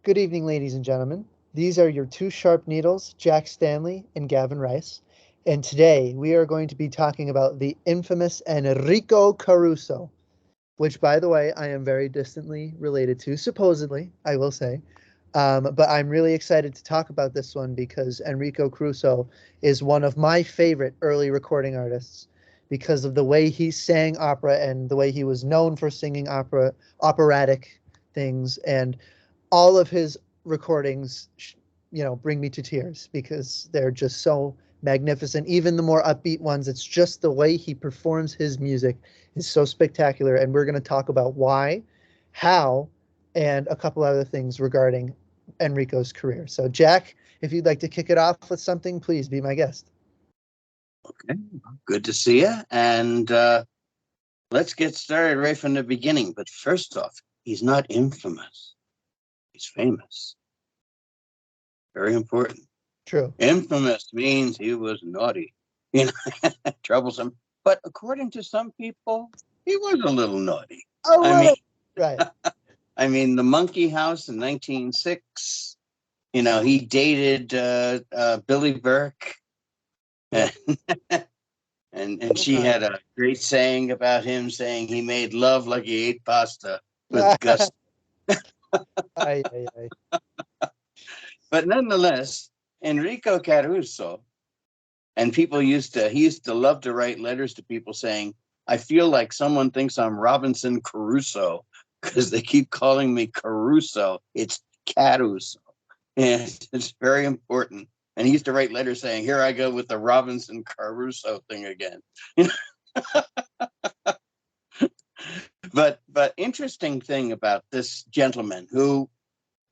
Good evening, ladies and gentlemen. These are your two sharp needles, Jack Stanley and Gavin Rice. And today we are going to be talking about the infamous Enrico Caruso, which, by the way, I am very distantly related to, supposedly, I will say. But I'm really excited to talk about this one because Enrico Caruso is one of my favorite early recording artists because of the way he sang opera and the way he was known for singing operatic things, and all of his recordings, bring me to tears because they're just so magnificent. Even the more upbeat ones, it's just the way he performs his music is so spectacular. And we're going to talk about why, how, and a couple other things regarding Enrico's career. So, Jack, if you'd like to kick it off with something, please be my guest. Okay, good to see you. And let's get started right from the beginning. But first off, he's not infamous. He's famous. Very important. True. Infamous means he was naughty, troublesome. But according to some people, he was a little naughty. A I mean, little, right. the Monkey House in 1906. He dated Billy Burke. Yeah. And she had a great saying about him, saying he made love like he ate pasta with gusto. Aye, aye, aye. But nonetheless, Enrico Caruso, and he used to love to write letters to people saying, I feel like someone thinks I'm Robinson Crusoe because they keep calling me Caruso. It's Caruso. And it's very important. And he used to write letters saying, here I go with the Robinson Crusoe thing again. But interesting thing about this gentleman, who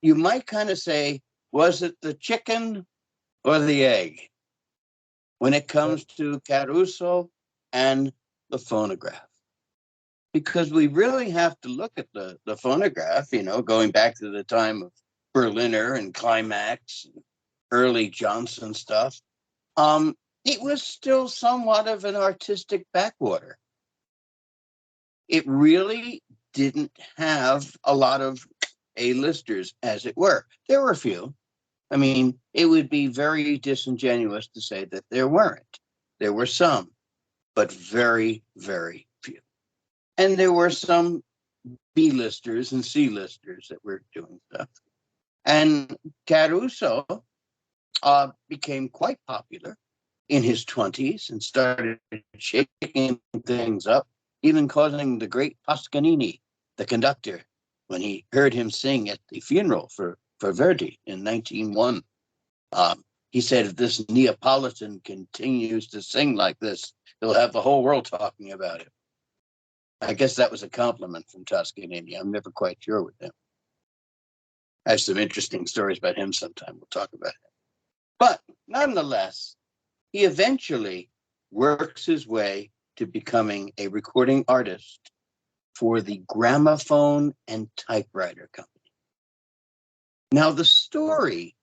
you might kind of say, was it the chicken or the egg when it comes to Caruso and the phonograph? Because we really have to look at the phonograph, going back to the time of Berliner and Climax and early Johnson stuff. It was still somewhat of an artistic backwater. It really didn't have a lot of A-listers, as it were. There were a few. I mean, it would be very disingenuous to say that there weren't. There were some, but very, very few. And there were some B-listers and C-listers that were doing stuff. And Caruso became quite popular in his 20s and started shaking things up, even causing the great Toscanini, the conductor, when he heard him sing at the funeral for Verdi in 1901. He said, if this Neapolitan continues to sing like this, he'll have the whole world talking about it. I guess that was a compliment from Toscanini. I'm never quite sure with him. I have some interesting stories about him sometime. We'll talk about it. But nonetheless, he eventually works his way to becoming a recording artist for the Gramophone and Typewriter Company. Now, the story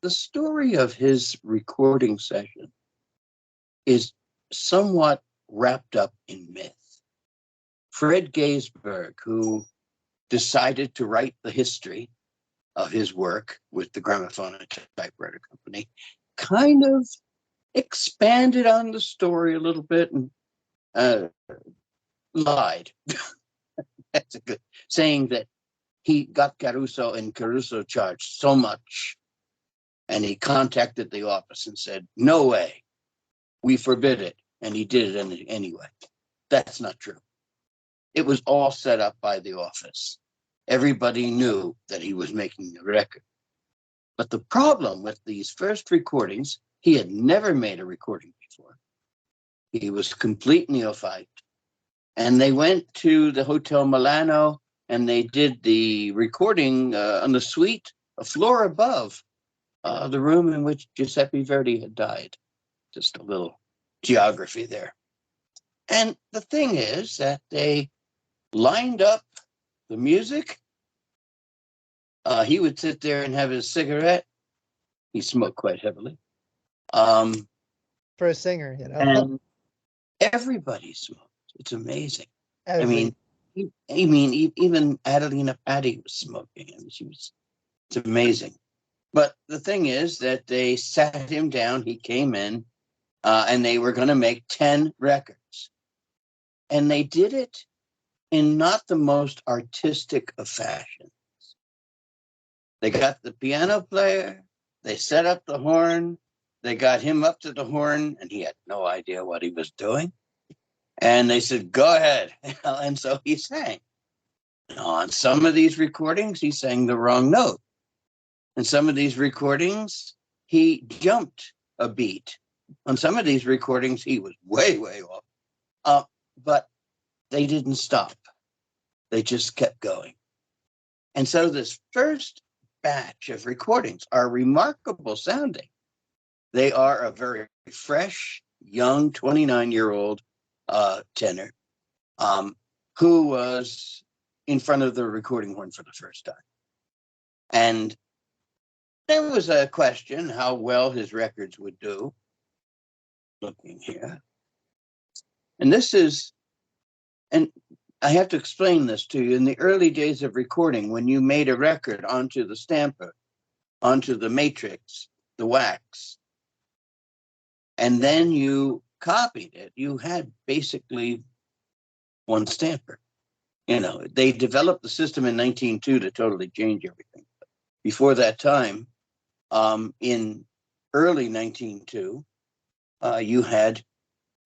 of his recording session is somewhat wrapped up in myth. Fred Gaisberg, who decided to write the history of his work with the Gramophone and Typewriter Company, kind of expanded on the story a little bit and lied. That's a good saying, that he got Caruso and Caruso charged so much, and he contacted the office and said, no way, we forbid it. And he did it anyway. That's not true. It was all set up by the office. Everybody knew that he was making a record. But the problem with these first recordings, he had never made a recording before. He was complete neophyte. And they went to the Hotel Milano and they did the recording on the suite, a floor above the room in which Giuseppe Verdi had died. Just a little geography there. And the thing is that they lined up the music. He would sit there and have his cigarette. He smoked quite heavily. For a singer, And everybody smoked. It's amazing. Every. Even Adelina Patti was smoking, and she was It's amazing. But the thing is that they sat him down. He came in, and they were going to make 10 records. And they did it in not the most artistic of fashions. They got the piano player, they set up the horn, they got him up to the horn, and he had no idea what he was doing. And they said, go ahead. And so he sang. On some of these recordings, he sang the wrong note. In some of these recordings, he jumped a beat. On some of these recordings, he was way, way off. But they didn't stop. They just kept going. And so this first batch of recordings are remarkable sounding. They are a very fresh, young 29-year-old tenor who was in front of the recording horn for the first time. And there was a question how well his records would do. Looking here. And I have to explain this to you. In the early days of recording, when you made a record onto the stamper, onto the matrix, the wax, and then you copied it, you had basically one stamper. They developed the system in 1902 to totally change everything. Before that time, in early 1902, you had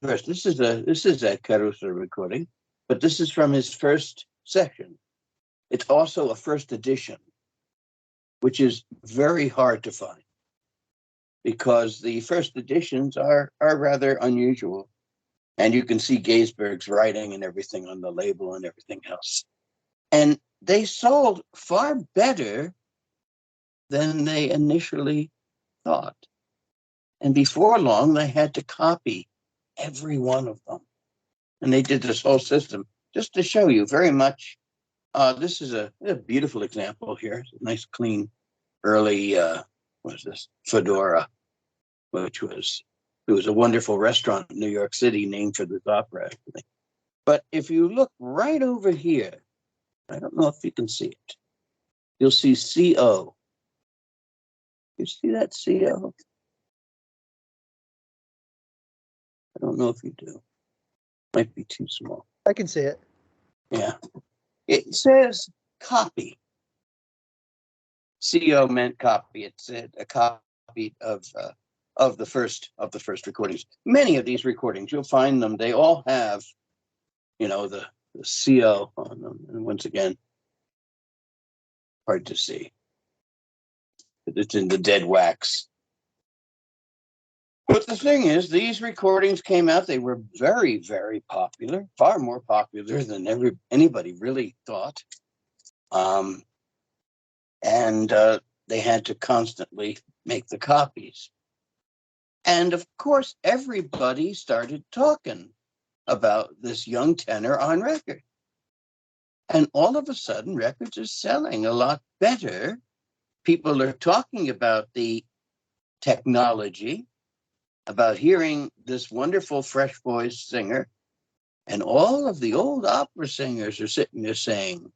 first. This is a Caruso recording, but this is from his first session. It's also a first edition, which is very hard to find because the first editions are rather unusual. And you can see Gaisberg's writing and everything on the label and everything else. And they sold far better than they initially thought. And before long, they had to copy every one of them. And they did this whole system just to show you very much. This is a beautiful example here. It's a nice, clean, early, Fedora, which was a wonderful restaurant in New York City named for this opera, actually. But if you look right over here, I don't know if you can see it. You'll see CO. You see that CO? I don't know if you do. Might be too small. I can see it. Yeah. It says copy. CO meant copy. It said a copy of the first recordings. Many of these recordings, you'll find them. They all have, the CO on them. And once again, hard to see. It's in the dead wax. But the thing is, these recordings came out. They were very, very popular, far more popular than anybody really thought. And they had to constantly make the copies. And of course, everybody started talking about this young tenor on record. And all of a sudden, records are selling a lot better. People are talking about the technology, about hearing this wonderful fresh voice singer. And all of the old opera singers are sitting there saying,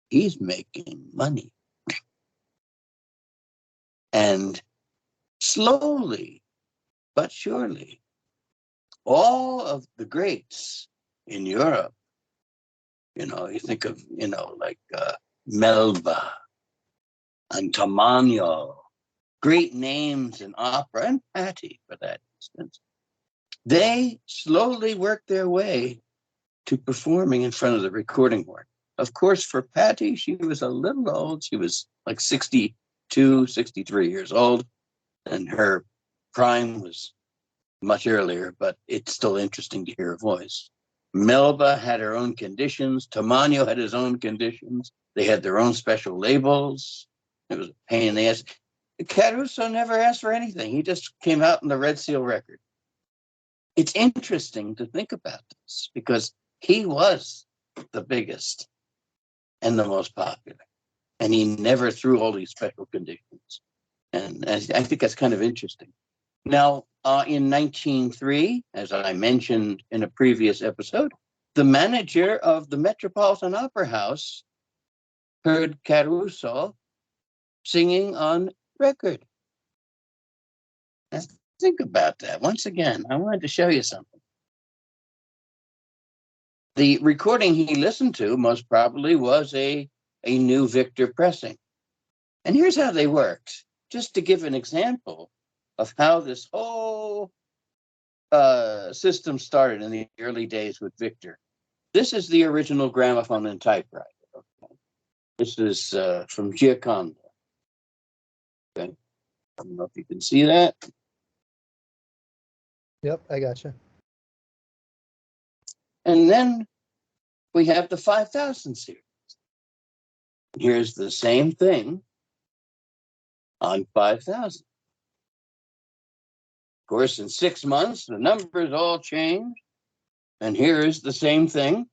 he's making money. And slowly but surely, all of the greats in Europe, you think of, like Melba and Tamagno, great names in opera, and Patti, for that instance, they slowly worked their way to performing in front of the recording horn. Of course, for Patti, she was a little old. She was like 62, 63 years old, and her prime was much earlier, but it's still interesting to hear her voice. Melba had her own conditions. Tamagno had his own conditions. They had their own special labels. It was a pain in the ass. Caruso never asked for anything. He just came out in the Red Seal record. It's interesting to think about this because he was the biggest and the most popular. And he never threw all these special conditions. And I think that's kind of interesting. Now, in 1903, as I mentioned in a previous episode, the manager of the Metropolitan Opera House heard Caruso singing on record. Now, think about that. Once again, I wanted to show you something. The recording he listened to most probably was a new Victor pressing. And here's how they worked, just to give an example of how this whole system started in the early days with Victor. This is the original gramophone and typewriter. Okay? This is from Gioconda. Okay. I don't know if you can see that. Yep, I gotcha. And then we have the 5000 series. Here's the same thing on 5000. Of course, in 6 months, the numbers all change. And here is the same thing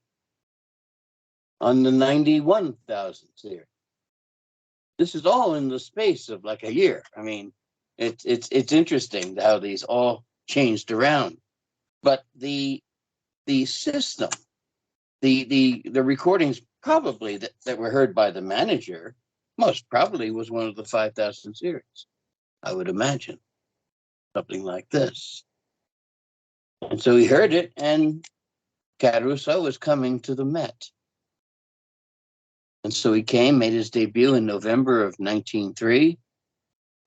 on the 91,000 series. This is all in the space of like a year. I mean, it's interesting how these all changed around. But the system, the recordings probably that were heard by the manager, most probably was one of the 5000 series, I would imagine. Something like this. And so he heard it, and Caruso was coming to the Met. And so he came, made his debut in November of 1903.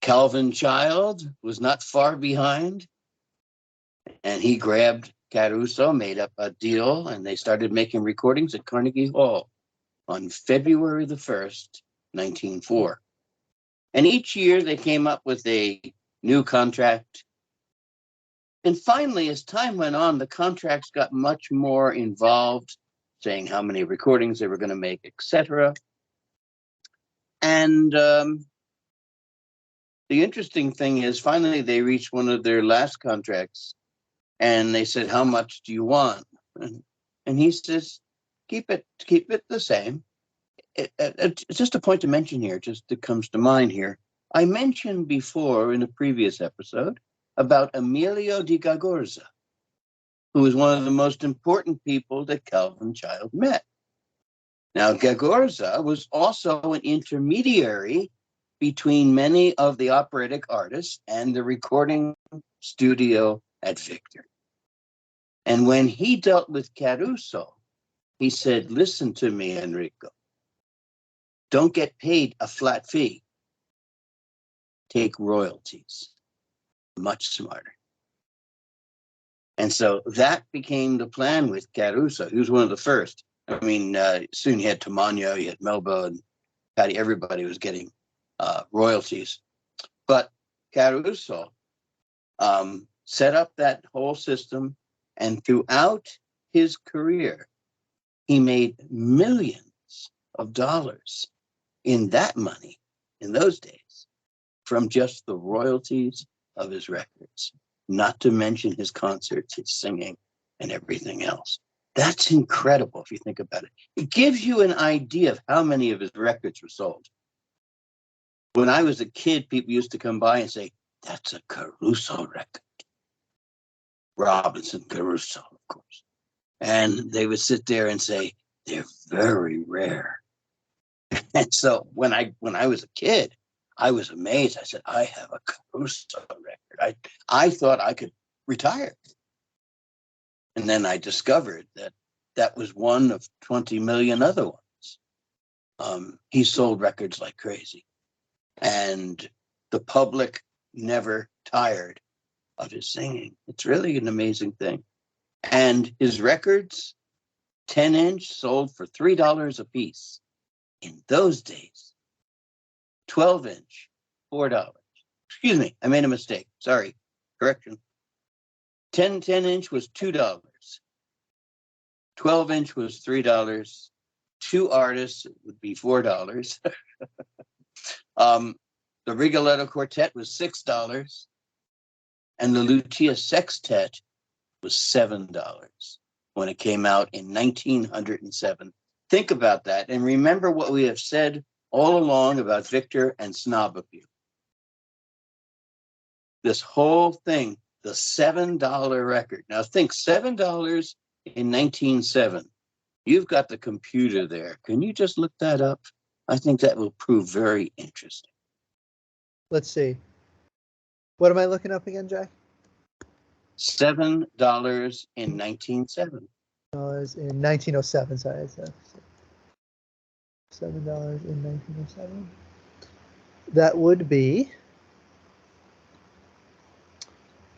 Calvin Child was not far behind. And he grabbed Caruso, made up a deal, and they started making recordings at Carnegie Hall on February the 1st, 1904. And each year they came up with a new contract. And finally, as time went on, the contracts got much more involved, saying how many recordings they were going to make, etc. And the interesting thing is, finally, they reached one of their last contracts, and they said, "How much do you want?" And he says, "Keep it the same." It's just a point to mention here, just that comes to mind here. I mentioned before in a previous episode about Emilio di Gagorza, who was one of the most important people that Calvin Child met. Now, Gagorza was also an intermediary between many of the operatic artists and the recording studio at Victor. And when he dealt with Caruso, he said, "Listen to me, Enrico. Don't get paid a flat fee. Take royalties." Much smarter. And so that became the plan with Caruso. He was one of the first. I mean, soon you had Tamagno, you had Melba, and Patty. Everybody was getting royalties. But Caruso set up that whole system, and throughout his career, he made millions of dollars in that money in those days from just the royalties of his records, not to mention his concerts, his singing, and everything else. That's incredible if you think about it. It gives you an idea of how many of his records were sold. When I was a kid, people used to come by and say, "That's a Caruso record." Robinson Caruso, of course. And they would sit there and say, "They're very rare." And so when I was a kid, I was amazed. I said, "I have a Caruso record." I thought I could retire. And then I discovered that that was one of 20 million other ones. He sold records like crazy. And the public never tired of his singing. It's really an amazing thing. And his records, 10-inch, sold for $3 a piece. In those days, 12-inch, $4. Excuse me, I made a mistake. Sorry, correction. 10-inch was $2. 12-inch was $3. 2 artists would be $4. The Rigoletto Quartet was $6. And the Lucia Sextet was $7 when it came out in 1907. Think about that. And remember what we have said all along about Victor and Snobappeal. This whole thing, the $7 record. Now think, $7 in 1907. You've got the computer there. Can you just look that up? I think that will prove very interesting. Let's see. What am I looking up again, Jack? $7 in 1907. Dollars in 1907. Sorry, it's $7 in 1907. That would be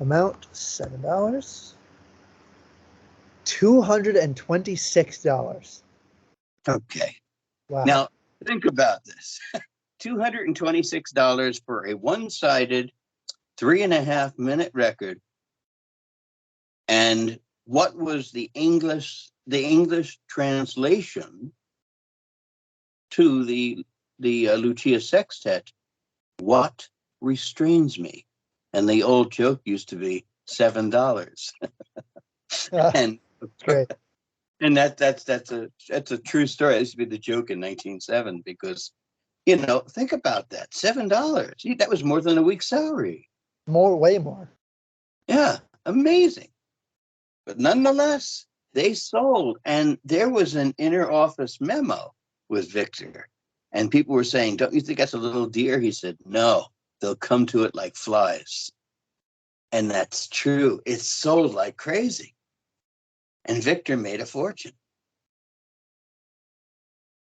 amount $7. $226. Okay. Wow. Now, think about this. $226 for a one-sided 3.5-minute record. And what was the English translation to the Lucia Sextet? What restrains me? And the old joke used to be $7. And great. And that's a true story. It used to be the joke in 1907 because, think about that. $7. That was more than a week's salary. Way more. Yeah, amazing. But nonetheless, they sold. And there was an inner office memo with Victor. And people were saying, don't you think that's a little dear? He said, no, they'll come to it like flies. And that's true. It sold like crazy. And Victor made a fortune.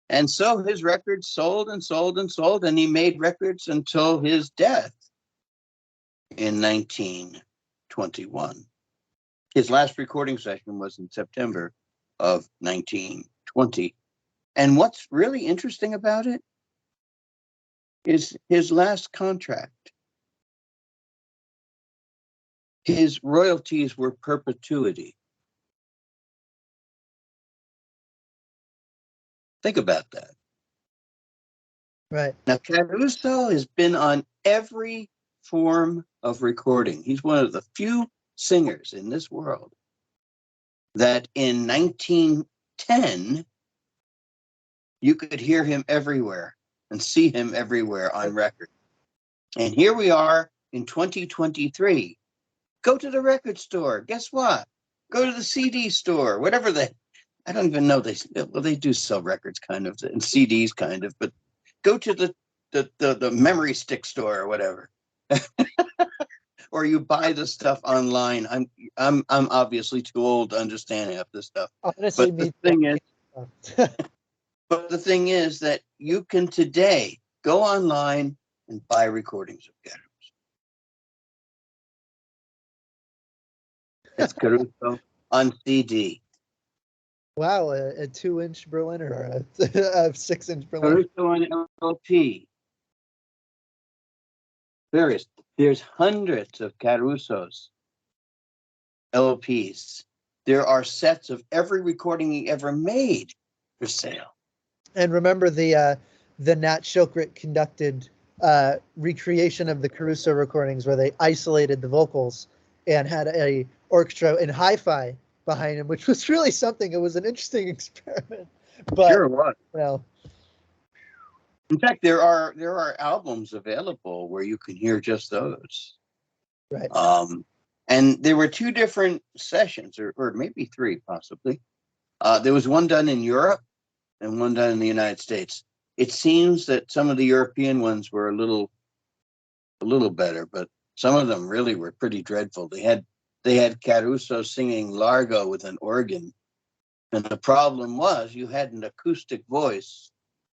And so his records sold and sold and sold, and he made records until his death in 1921. His last recording session was in September of 1920. And what's really interesting about it is his last contract. His royalties were perpetuity. Think about that. Right. Now, Caruso has been on every form of recording. He's one of the few singers in this world that in 1910, you could hear him everywhere and see him everywhere on record. And here we are in 2023. Go to the record store. Guess what? Go to the CD store, whatever I don't even know. They do sell records kind of and CDs kind of, but go to the memory stick store or whatever. Or you buy the stuff online. I'm obviously too old to understand half this stuff. Honestly, But the thing is that you can today go online and buy recordings of Caruso. It's Caruso on CD. Wow, a 2-inch Berliner or a 6-inch Berliner. Caruso on LP. There's hundreds of Caruso's LPs. There are sets of every recording he ever made for sale. And remember the Nat Shilkret conducted recreation of the Caruso recordings where they isolated the vocals and had a orchestra in hi-fi behind him, which was really something. It was an interesting experiment. But, sure was. Well, in fact, there are albums available where you can hear just those. Right. And there were 2 different sessions, or maybe 3 possibly. There was one done in Europe and one done in the United States. It seems that some of the European ones were a little better, but some of them really were pretty dreadful. They had Caruso singing Largo with an organ. And the problem was you had an acoustic voice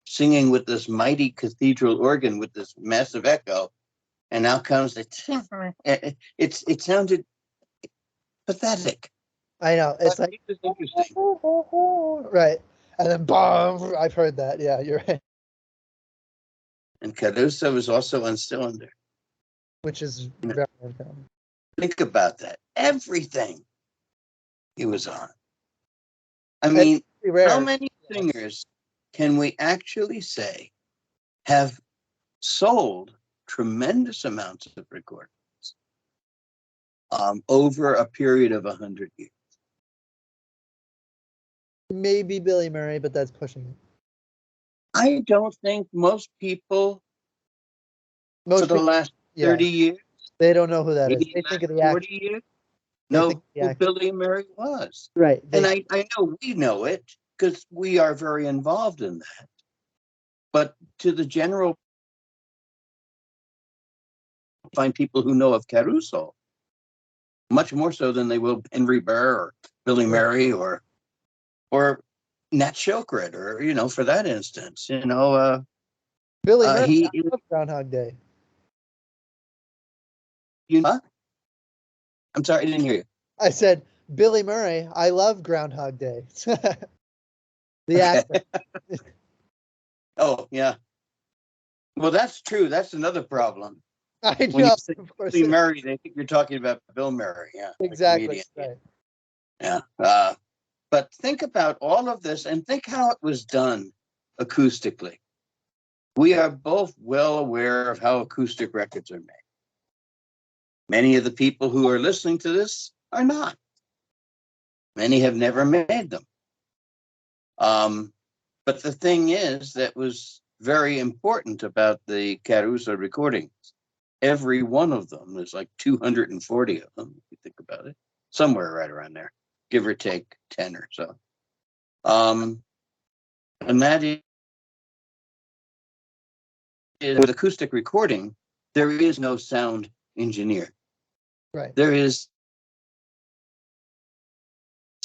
singing with this mighty cathedral organ with this massive echo. And now comes it sounded pathetic. I know. It's like, it was interesting. Right. And then boom, I've heard that. Yeah, you're right. And Caruso was also on cylinder. Which is very uncommon. Think about that. Everything he was on. I mean, how many singers can we actually say have sold tremendous amounts of recordings over a period of 100 years? Maybe Billy Murray, but that's pushing it. I don't think most people for the last 30 years. They don't know who that is. They think of the 40 years. Know who Billy Murray was. Right. And I know we know it because we are very involved in that. But to the general find people who know of Caruso much more so than they will Henry Burr or Billy Murray or Nat Shokred, or for that instance, Billy Murray, he I love Groundhog Day. I'm sorry, I didn't hear you. I said Billy Murray, I love Groundhog Day. The actor. Oh yeah. Well, that's true. That's another problem. I When you know, say of course. Billy Murray, they think you're talking about Bill Murray. Yeah, Exactly. Right. Yeah. But think about all of this and think how it was done acoustically. We are both well aware of how acoustic records are made. Many of the people who are listening to this are not. Many have never made them. But the thing is that was very important about the Caruso recordings. Every one of them, there's like 240 of them, if you think about it, somewhere right around there, give or take 10 or so. And that is, with acoustic recording, there is no sound engineer. Right. There's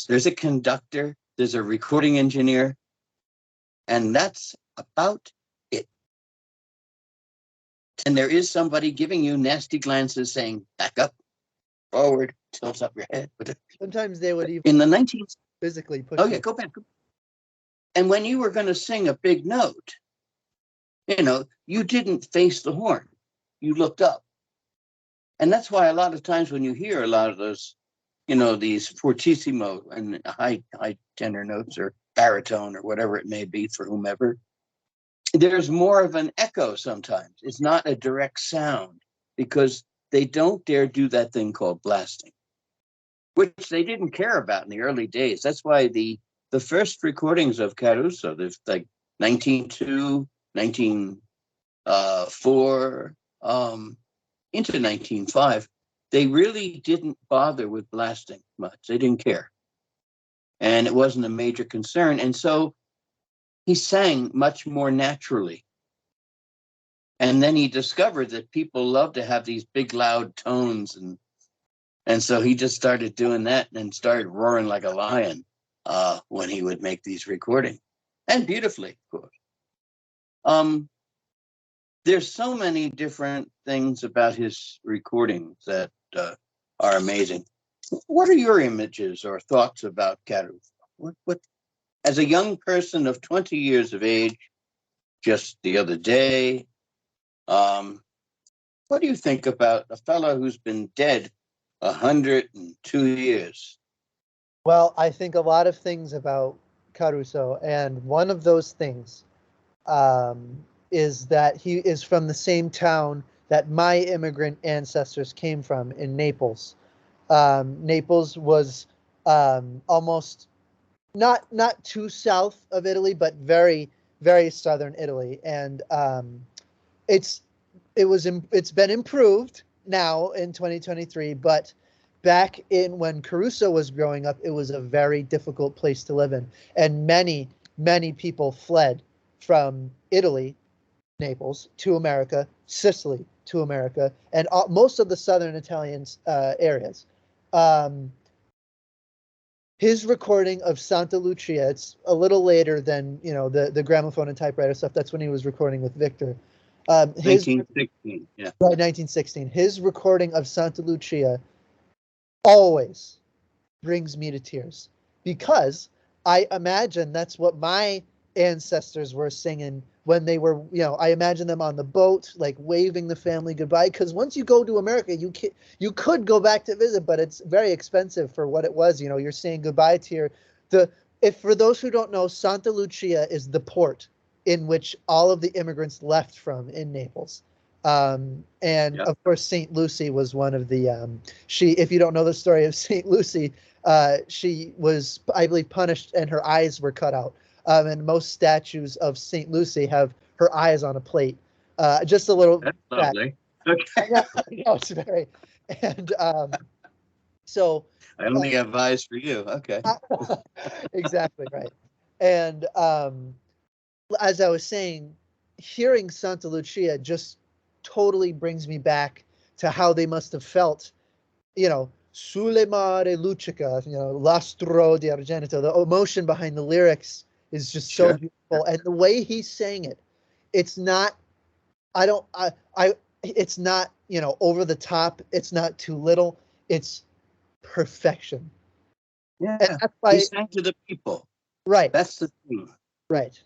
a conductor, there's a recording engineer, and that's about it. And there is somebody giving you nasty glances saying, back up, forward, tilt up your head. Sometimes they would even in the 19th physically push. Oh yeah, go back. And when you were going to sing a big note, you didn't face the horn, you looked up. And that's why a lot of times when you hear a lot of those, these fortissimo and high tenor notes or baritone or whatever it may be for whomever, there's more of an echo sometimes. It's not a direct sound because they don't dare do that thing called blasting, which they didn't care about in the early days. That's why the first recordings of Caruso, there's like 1902, 1904, into 1905, they really didn't bother with blasting much. They didn't care. And it wasn't a major concern. And so he sang much more naturally. And then he discovered that people love to have these big, loud tones. And so he just started doing that and started roaring like a lion when he would make these recordings. And beautifully, of course. There's so many different things about his recordings that are amazing. What are your images or thoughts about Caruso? What, as a young person of 20 years of age, just the other day, what do you think about a fellow who's been dead 102 years? Well, I think a lot of things about Caruso, and one of those things is that he is from the same town that my immigrant ancestors came from in Naples. Naples was almost not too south of Italy, but very, very southern Italy, and it's been improved now in 2023, but back in when Caruso was growing up, it was a very difficult place to live in, and many people fled from Italy, Naples, to America, Sicily to America, and most of the southern Italian areas. His recording of Santa Lucia, it's a little later than the gramophone and typewriter stuff. That's when he was recording with Victor. 1916, yeah. Right, 1916. His recording of Santa Lucia always brings me to tears because I imagine that's what my ancestors were singing when they were, I imagine them on the boat, like waving the family goodbye. Because once you go to America, you could go back to visit, but it's very expensive for what it was. You're saying goodbye to if for those who don't know, Santa Lucia is the port in which all of the immigrants left from in Naples. And Yep. of course, St. Lucy was one of the, if you don't know the story of St. Lucy, she was, I believe, punished and her eyes were cut out. And most statues of St. Lucy have her eyes on a plate. Just a little. That's lovely. Okay. I know, it's very. And so. I only have eyes for you. Okay. Exactly right. And as I was saying, hearing Santa Lucia just totally brings me back to how they must have felt, Sulle mare luccica, l'astro di argento. The emotion behind the lyrics is just so Sure. beautiful, and the way he sang it, it's not. I don't. I. It's not over the top. It's not too little. It's perfection, and Yeah. that's He why. sang to the people. Right. That's the thing, Right.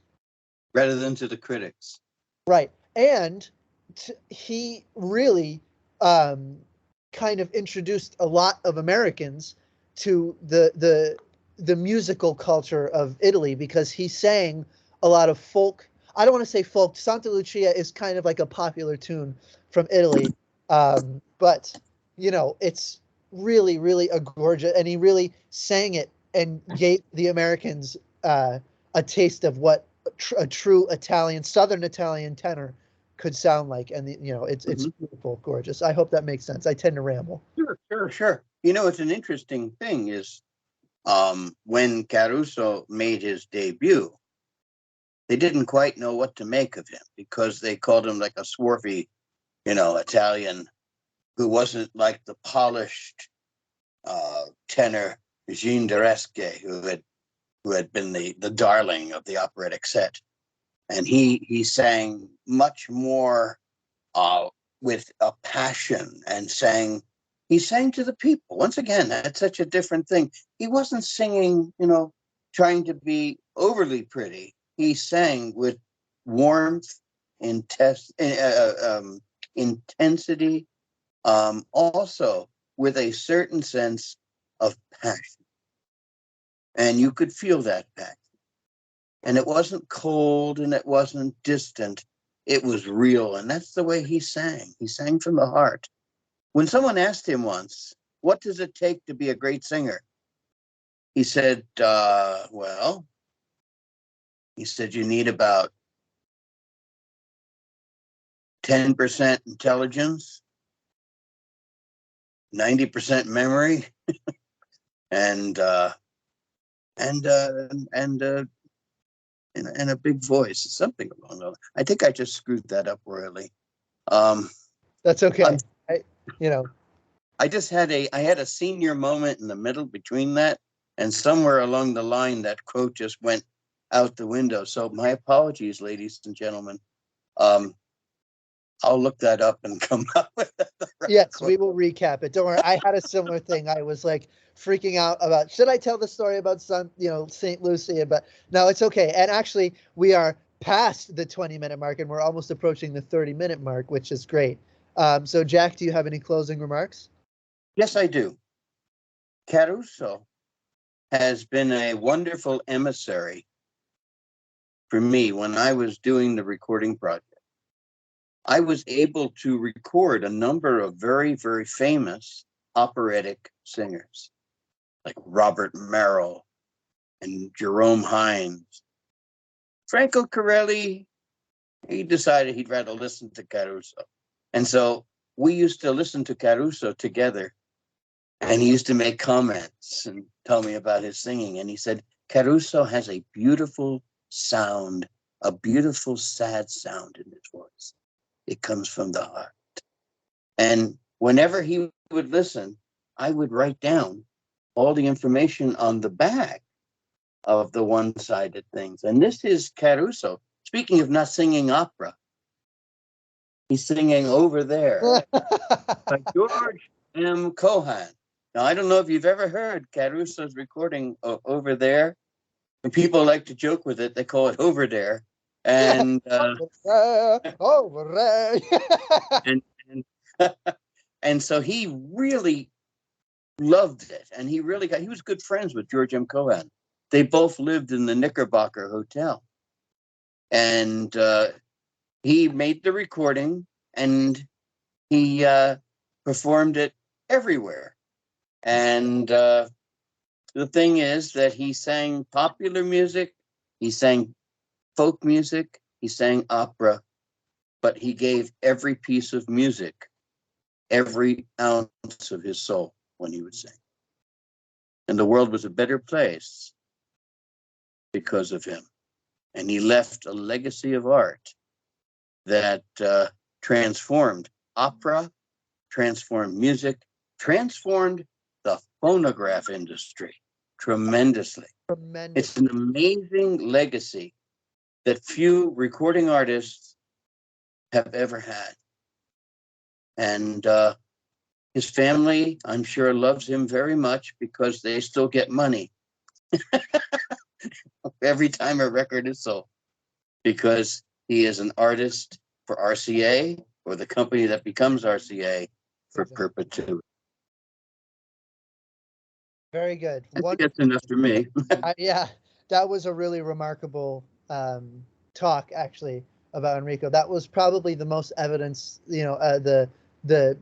rather than to the critics. Right. And he really kind of introduced a lot of Americans to the musical culture of Italy because he sang a lot of folk. I don't want to say folk. Santa Lucia is kind of like a popular tune from Italy, but it's really, really a gorgeous. And he really sang it and gave the Americans a taste of what a true Italian, Southern Italian tenor could sound like, and it's Mhm. beautiful, gorgeous. I hope that makes sense. I tend to ramble. Sure. It's an interesting thing is when Caruso made his debut, they didn't quite know what to make of him because they called him like a swarthy, Italian who wasn't like the polished tenor Jean Deresque, who had been the darling of the operatic set. And he sang much more with a passion and he sang to the people. Once again, that's such a different thing. He wasn't singing, trying to be overly pretty. He sang with warmth, intensity, also with a certain sense of passion. And you could feel that passion. And it wasn't cold and it wasn't distant. It was real. And that's the way he sang. He sang from the heart. When someone asked him once, what does it take to be a great singer? He said, you need about 10% intelligence, 90% memory, and and uh, and uh, and a big voice, something along those. I think I just screwed that up royally. Um, That's okay. I, you know, I had a senior moment in the middle between that, and somewhere along the line that quote just went out the window. So my apologies, ladies and gentlemen. Um, I'll look that up and come up with the right yes, quote. we will recap it. Don't worry. I had a similar thing. I was like freaking out about should I tell the story about St. Lucia, but no, it's okay. And actually, we are past the 20-minute mark, and we're almost approaching the 30-minute mark, which is great. So, Jack, do you have any closing remarks? Yes, I do. Caruso has been a wonderful emissary for me when I was doing the recording project. I was able to record a number of very, very famous operatic singers like Robert Merrill and Jerome Hines. Franco Corelli, he decided he'd rather listen to Caruso. And so we used to listen to Caruso together. And he used to make comments and tell me about his singing. And he said, Caruso has a beautiful sound, a beautiful, sad sound in his voice. It comes from the heart. And whenever he would listen, I would write down all the information on the back of the one-sided things. And this is Caruso. Speaking of not singing opera, he's singing Over There by George M. Cohan. Now, I don't know if you've ever heard Caruso's recording Over There. And people like to joke with it. They call it Over There. And Over there. and and, and so he really loved it. And he was good friends with George M. Cohan. They both lived in the Knickerbocker Hotel. And he made the recording and he performed it everywhere. And the thing is that he sang popular music, he sang folk music, he sang opera, but he gave every piece of music, every ounce of his soul when he would sing. And the world was a better place because of him. And he left a legacy of art that transformed opera, transformed music, transformed the phonograph industry tremendously. It's an amazing legacy that few recording artists have ever had. And his family, I'm sure, loves him very much because they still get money every time a record is sold, because he is an artist for RCA, or the company that becomes RCA, for perpetuity. Very good. I think that's enough for me. Yeah, that was a really remarkable talk, actually, about Enrico. That was probably the most evidence, the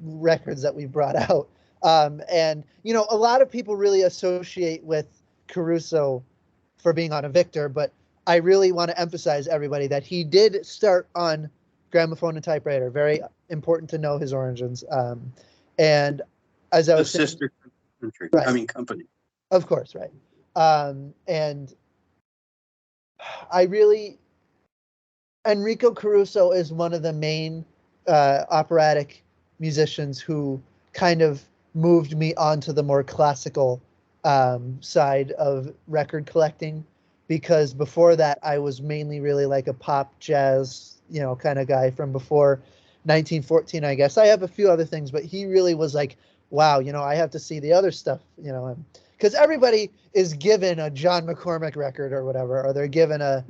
records that we brought out. And, a lot of people really associate with Caruso for being on a Victor, but I really want to emphasize, everybody, that he did start on gramophone and typewriter. Very important to know his origins. And as I was saying, sister country, right. Company. Of course, right. And Enrico Caruso is one of the main operatic musicians who kind of moved me onto the more classical side of record collecting, because before that I was mainly really like a pop jazz, kind of guy from before 1914, I guess. I have a few other things, but he really was like, wow, I have to see the other stuff, because everybody is given a John McCormick record or whatever, or they're given a,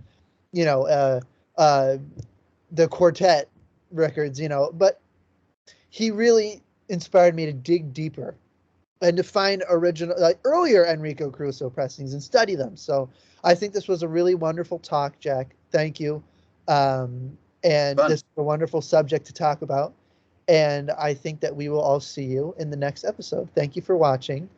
the quartet records, but he really inspired me to dig deeper and to find original, like earlier Enrico Caruso pressings and study them. So I think this was a really wonderful talk, Jack. Thank you. And Fun. this is a wonderful subject to talk about. And I think that we will all see you in the next episode. Thank you for watching,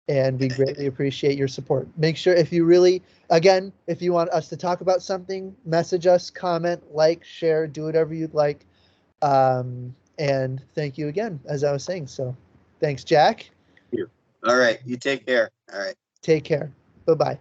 and we greatly appreciate your support. Make sure, if you want us to talk about something, message us, comment, like, share, do whatever you'd like. And thank you again, as I was saying. So thanks, Jack. All right. You take care. All right. Take care. Bye-bye.